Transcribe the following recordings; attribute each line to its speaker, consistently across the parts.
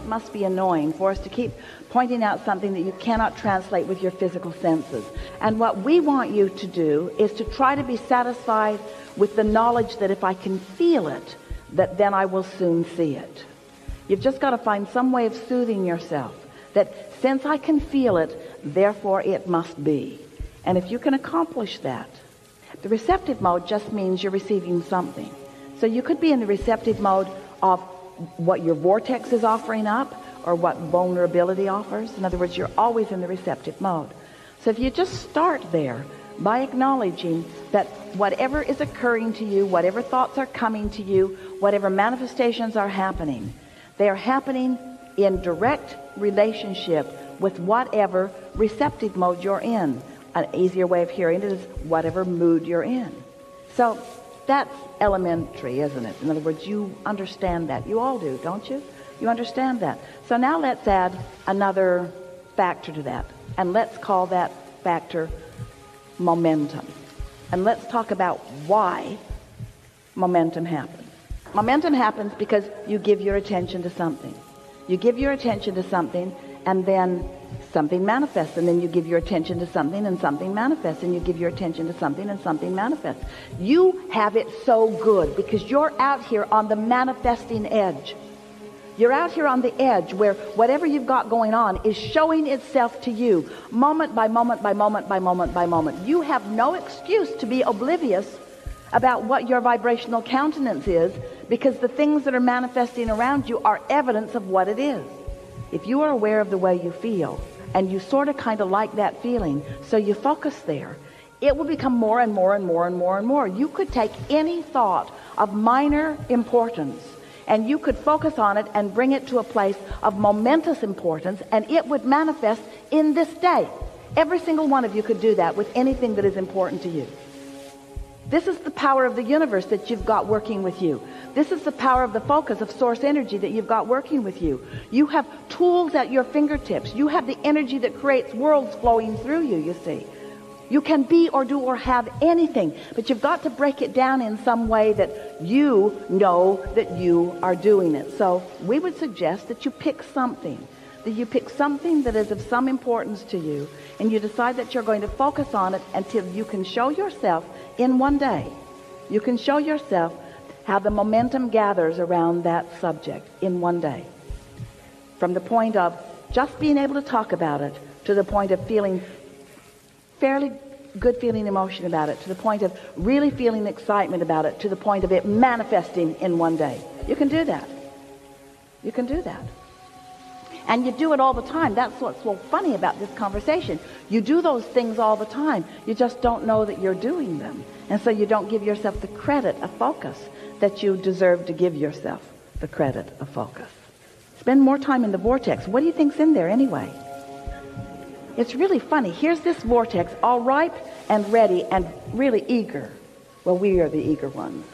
Speaker 1: must be annoying for us to keep pointing out something that you cannot translate with your physical senses. And what we want you to do is to try to be satisfied with the knowledge that if I can feel it, that then I will soon see it. You've just got to find some way of soothing yourself, that since I can feel it, therefore it must be. And if you can accomplish that, the receptive mode just means you're receiving something. So you could be in the receptive mode of what your vortex is offering up or what vulnerability offers. In other words, you're always in the receptive mode. So if you just start there by acknowledging that whatever is occurring to you, whatever thoughts are coming to you, whatever manifestations are happening, they are happening in direct relationship with whatever receptive mode you're in. An easier way of hearing it is whatever mood you're in. So that's elementary, isn't it? In other words, you understand that. You all do, don't you? You understand that. So now let's add another factor to that. And let's call that factor momentum. And let's talk about why momentum happens. Momentum happens because you give your attention to something. You give your attention to something, and then something manifests, and then you give your attention to something, and something manifests, and you give your attention to something, and something manifests. You have it so good because you're out here on the manifesting edge. You're out here on the edge where whatever you've got going on is showing itself to you moment by moment by moment by moment by moment. You have no excuse to be oblivious about what your vibrational countenance is, because the things that are manifesting around you are evidence of what it is. If you are aware of the way you feel, and you sort of kind of like that feeling, so you focus there, it will become more and more and more and more and more. You could take any thought of minor importance, and you could focus on it and bring it to a place of momentous importance, and it would manifest in this day. Every single one of you could do that with anything that is important to you. This is the power of the universe that you've got working with you. This is the power of the focus of source energy that you've got working with you. You have tools at your fingertips. You have the energy that creates worlds flowing through you, you see. You can be or do or have anything, but you've got to break it down in some way that you know that you are doing it. So we would suggest that you pick something, that is of some importance to you, and you decide that you're going to focus on it until you can show yourself in one day. You can show yourself how the momentum gathers around that subject in one day. From the point of just being able to talk about it, to the point of feeling fairly good feeling emotion about it, to the point of really feeling excitement about it, to the point of it manifesting in one day. You can do that. You can do that. And you do it all the time. That's what's so funny about this conversation. You do those things all the time. You just don't know that you're doing them. And so you don't give yourself the credit of focus that you deserve to give yourself the credit of focus. Spend more time in the vortex. What do you think's in there anyway? It's really funny. Here's this vortex, all ripe and ready and really eager. Well, we are the eager ones.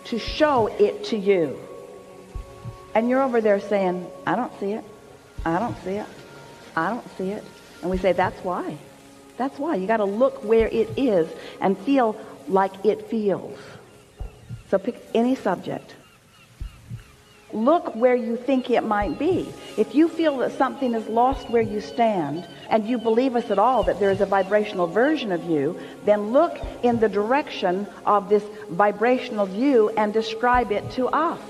Speaker 1: To show it to you. And you're over there saying, I don't see it. I don't see it. I don't see it. And we say, that's why. That's why. You got to look where it is and feel like it feels. So pick any subject. Look where you think it might be. If you feel that something is lost where you stand, and you believe us at all that there is a vibrational version of you, then look in the direction of this vibrational view and describe it to us.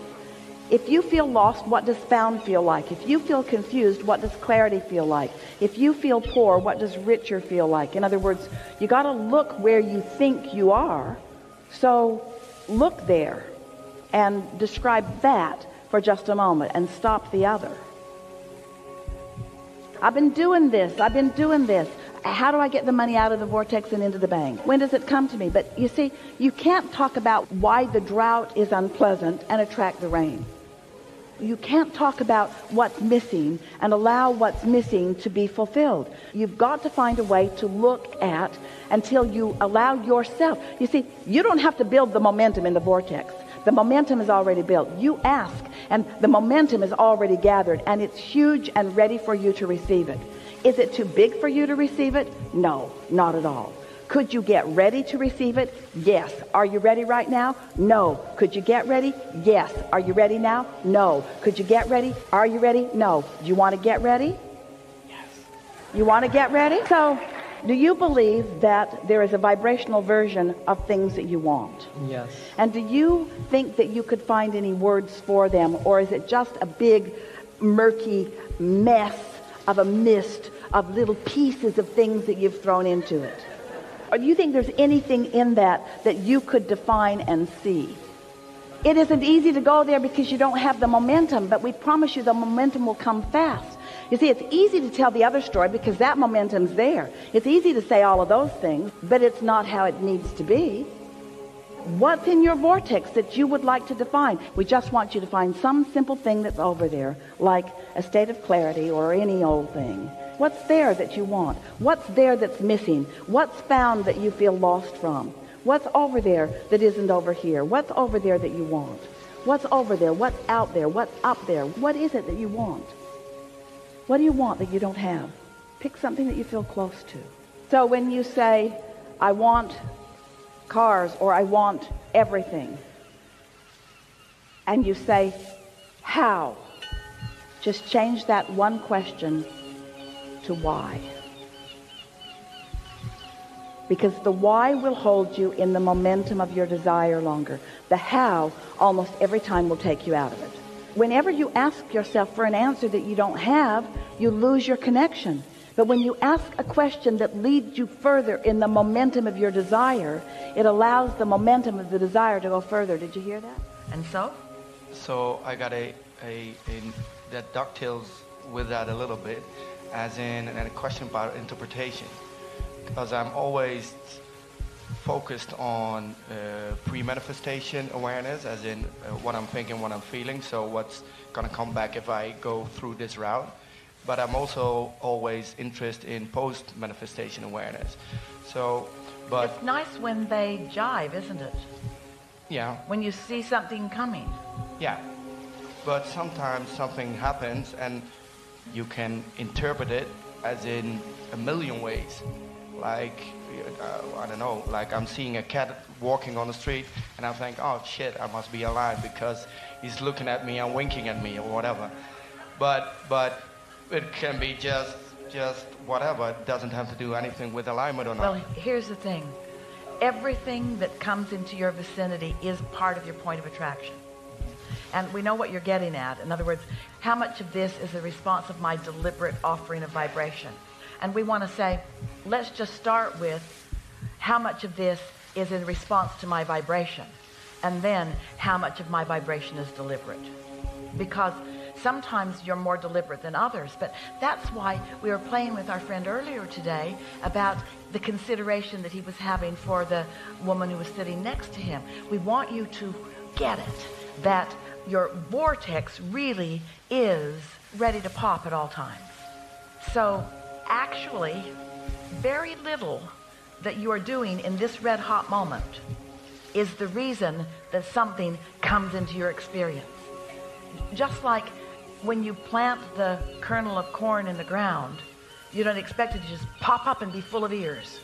Speaker 1: If you feel lost, what does found feel like? If you feel confused, what does clarity feel like? If you feel poor, what does richer feel like? In other words, you got to look where you think you are. So look there and describe that for just a moment and stop the other. I've been doing this. How do I get the money out of the vortex and into the bank? When does it come to me? But you see, you can't talk about why the drought is unpleasant and attract the rain. You can't talk about what's missing and allow what's missing to be fulfilled. You've got to find a way to look at until you allow yourself. You see, you don't have to build the momentum in the vortex. The momentum is already built. You ask, and the momentum is already gathered, and it's huge and ready for you to receive it. Is it too big for you to receive it? No, not at all. Could you get ready to receive it? Yes. Are you ready right now? No. Could you get ready? Yes. Are you ready now? No. Could you get ready? Are you ready? No. Do you want to get ready?
Speaker 2: Yes.
Speaker 1: You want to get ready? So, do you believe that there is a vibrational version of things that you want?
Speaker 2: Yes.
Speaker 1: And do you think that you could find any words for them, or is it just a big, murky mess of a mist of little pieces of things that you've thrown into it? Or do you think there's anything in that you could define and see? It isn't easy to go there because you don't have the momentum, but we promise you the momentum will come fast. You see, it's easy to tell the other story because that momentum's there. It's easy to say all of those things, but it's not how it needs to be. What's in your vortex that you would like to define? We just want you to find some simple thing that's over there, like a state of clarity or any old thing. What's there that you want? What's there that's missing? What's found that you feel lost from? What's over there that isn't over here? What's over there that you want? What's over there? What's out there? What's up there? What is it that you want? What do you want that you don't have? Pick something that you feel close to. So when you say, I want cars, or I want everything, and you say, how? Just change that one question to why. Because the why will hold you in the momentum of your desire longer. The how, almost every time, will take you out of it. Whenever you ask yourself for an answer that you don't have, you lose your connection. But when you ask a question that leads you further in the momentum of your desire, it allows the momentum of the desire to go further. Did you hear that? And so?
Speaker 3: So I got that dovetails with that a little bit, as in a question about interpretation. Because I'm always focused on pre-manifestation awareness, as in what I'm thinking, what I'm feeling, so what's going to come back if I go through this route. But I'm also always interested in post-manifestation awareness. So, but
Speaker 1: it's nice when they jive, isn't it?
Speaker 3: Yeah.
Speaker 1: When you see something coming.
Speaker 3: Yeah. But sometimes something happens and you can interpret it as in a million ways. Like, I don't know, like I'm seeing a cat walking on the street and I think, oh shit, I must be alive because he's looking at me and winking at me or whatever. But it can be just whatever. It doesn't have to do anything with alignment or not.
Speaker 1: Well, here's the thing. Everything that comes into your vicinity is part of your point of attraction. And we know what you're getting at. In other words, how much of this is a response of my deliberate offering of vibration? And we want to say, let's just start with how much of this is in response to my vibration, and then how much of my vibration is deliberate. Because sometimes you're more deliberate than others, but that's why we were playing with our friend earlier today about the consideration that he was having for the woman who was sitting next to him. We want you to get it, that your vortex really is ready to pop at all times. So actually, very little that you are doing in this red hot moment is the reason that something comes into your experience. Just like when you plant the kernel of corn in the ground, you don't expect it to just pop up and be full of ears.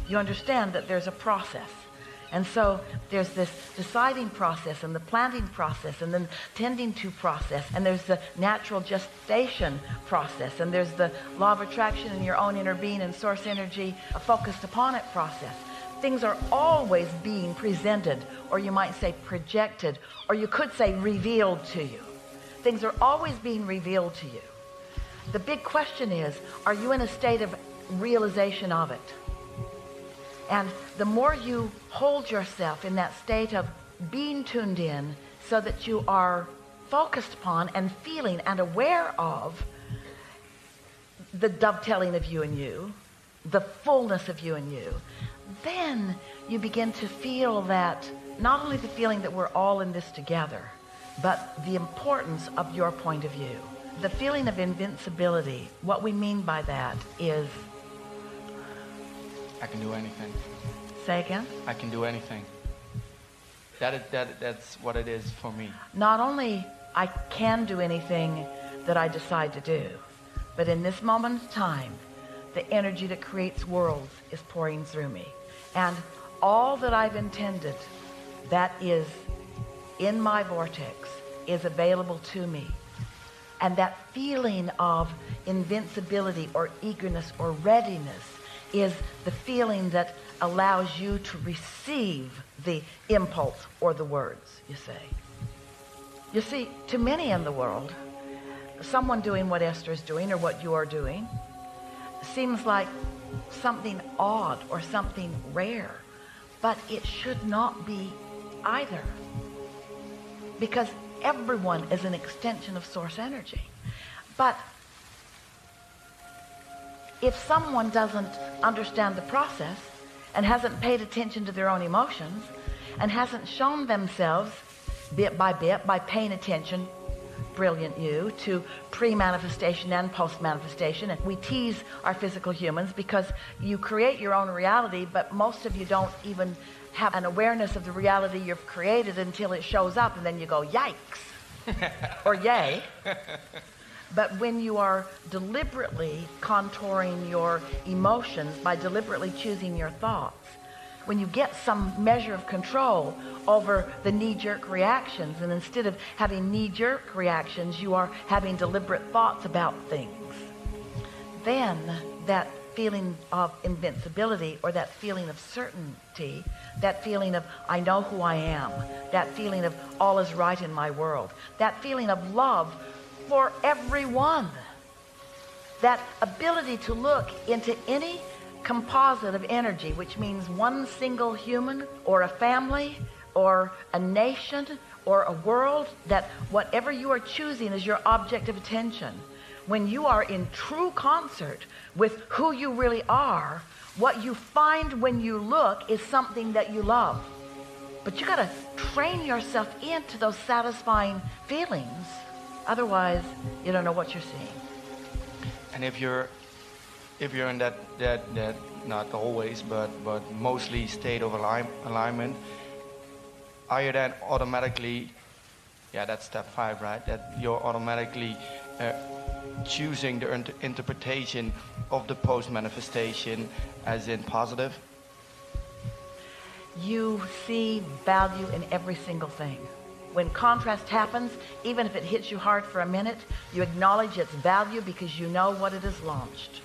Speaker 1: You understand that there's a process. And so there's this deciding process and the planting process and then tending to process, and there's the natural gestation process, and there's the law of attraction in your own inner being and source energy focused upon it process. Things are always being presented, or you might say projected, or you could say revealed to you. Things are always being revealed to you. The big question is, are you in a state of realization of it? And the more you hold yourself in that state of being tuned in so that you are focused upon and feeling and aware of the dovetailing of you and you, the fullness of you and you, then you begin to feel that, not only the feeling that we're all in this together, but the importance of your point of view. The feeling of invincibility, what we mean by that is...
Speaker 3: I can do anything.
Speaker 1: Say again?
Speaker 3: I can do anything. That's what it is for me.
Speaker 1: Not only I can do anything that I decide to do, but in this moment of time, the energy that creates worlds is pouring through me. And all that I've intended that is in my vortex is available to me. And that feeling of invincibility or eagerness or readiness is the feeling that allows you to receive the impulse or the words, you say. You see, to many in the world, someone doing what Esther is doing or what you are doing seems like something odd or something rare, but it should not be either, because everyone is an extension of source energy. But if someone doesn't understand the process and hasn't paid attention to their own emotions and hasn't shown themselves bit by paying attention, brilliant you, to pre-manifestation and post-manifestation. And we tease our physical humans because you create your own reality, but most of you don't even have an awareness of the reality you've created until it shows up, and then you go, yikes, or yay. But when you are deliberately contouring your emotions by deliberately choosing your thoughts, when you get some measure of control over the knee-jerk reactions, and instead of having knee-jerk reactions, you are having deliberate thoughts about things, then that feeling of invincibility or that feeling of certainty, that feeling of I know who I am, that feeling of all is right in my world, that feeling of love for everyone, that ability to look into any composite of energy, which means one single human or a family or a nation or a world, that whatever you are choosing is your object of attention. When you are in true concert with who you really are, what you find when you look is something that you love. But you got to train yourself into those satisfying feelings. Otherwise, you don't know what you're seeing.
Speaker 3: And if you're in that not always, but mostly state of alignment, are you then automatically, that's step 5, right? That you're automatically choosing the interpretation of the post-manifestation as in positive?
Speaker 1: You see value in every single thing. When contrast happens, even if it hits you hard for a minute, you acknowledge its value because you know what it has launched.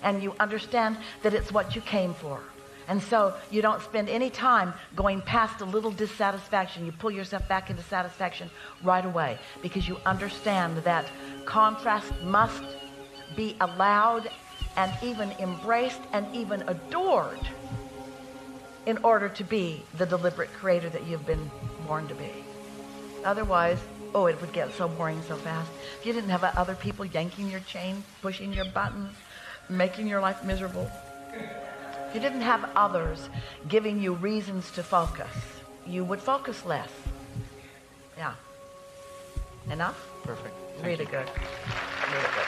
Speaker 1: And you understand that it's what you came for. And so you don't spend any time going past a little dissatisfaction. You pull yourself back into satisfaction right away because you understand that contrast must be allowed and even embraced and even adored in order to be the deliberate creator that you've been born to be. Otherwise, it would get so boring so fast. If you didn't have other people yanking your chain, pushing your buttons, making your life miserable, if you didn't have others giving you reasons to focus, you would focus less. Yeah. Enough?
Speaker 3: Perfect.
Speaker 1: Really good. Really good.